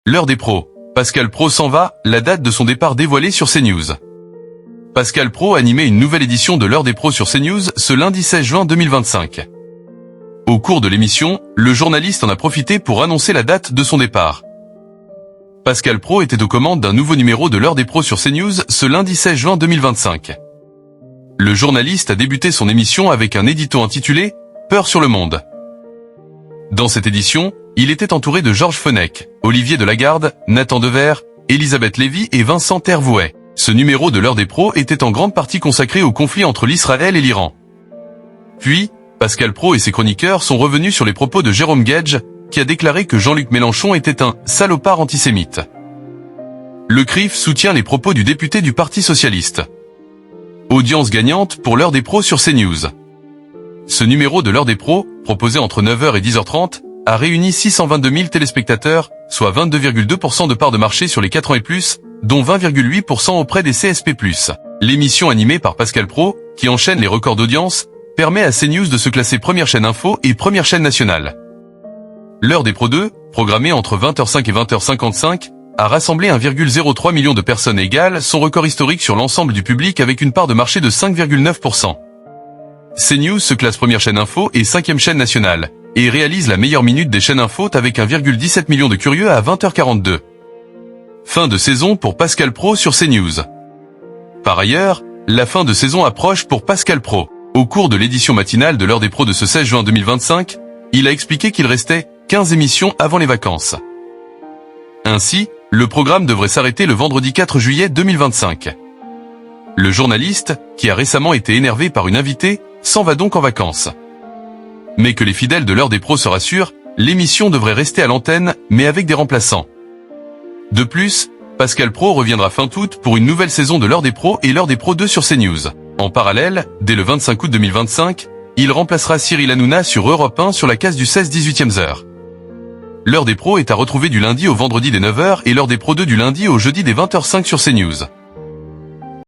L'heure des pros. Pascal Praud s'en va, la date de son départ dévoilée sur CNews. Pascal Praud animait une nouvelle édition de l'heure des pros sur CNews ce lundi 16 juin 2025. Au cours de l'émission, le journaliste en a profité pour annoncer la date de son départ. Pascal Praud était aux commandes d'un nouveau numéro de l'heure des pros sur CNews ce lundi 16 juin 2025. Le journaliste a débuté son émission avec un édito intitulé « Peur sur le monde ». Dans cette édition, il était entouré de Georges Fenech, Olivier Delagarde, Nathan Dever, Elisabeth Lévy et Vincent Tervouet. Ce numéro de l'heure des pros était en grande partie consacré au conflit entre l'Israël et l'Iran. Puis, Pascal Praud et ses chroniqueurs sont revenus sur les propos de Jérôme Guedj, qui a déclaré que Jean-Luc Mélenchon était un « salopard antisémite ». Le CRIF soutient les propos du député du Parti socialiste. Audience gagnante pour l'heure des pros sur CNews. Ce numéro de l'heure des pros, proposé entre 9h et 10h30, a réuni 622 000 téléspectateurs, soit 22,2% de part de marché sur les 4 ans et plus, dont 20,8% auprès des CSP+. L'émission animée par Pascal Praud, qui enchaîne les records d'audience, permet à CNews de se classer première chaîne info et première chaîne nationale. L'heure des pros 2, programmée entre 20h05 et 20h55, a rassemblé 1,03 million de personnes égales son record historique sur l'ensemble du public avec une part de marché de 5,9%. CNews se classe première chaîne info et 5e chaîne nationale, et réalise la meilleure minute des chaînes info avec 1,17 million de curieux à 20h42. Fin de saison pour Pascal Praud sur CNews. Par ailleurs, la fin de saison approche pour Pascal Praud. Au cours de l'édition matinale de l'heure des pros de ce 16 juin 2025, il a expliqué qu'il restait 15 émissions avant les vacances. Ainsi, le programme devrait s'arrêter le vendredi 4 juillet 2025. Le journaliste, qui a récemment été énervé par une invitée, s'en va donc en vacances. Mais que les fidèles de l'heure des pros se rassurent, l'émission devrait rester à l'antenne, mais avec des remplaçants. De plus, Pascal Praud reviendra fin août pour une nouvelle saison de l'heure des pros et l'heure des pros 2 sur CNews. En parallèle, dès le 25 août 2025, il remplacera Cyril Hanouna sur Europe 1 sur la case du 16-18e heure. L'heure des pros est à retrouver du lundi au vendredi des 9h et l'heure des pros 2 du lundi au jeudi des 20h05 sur CNews.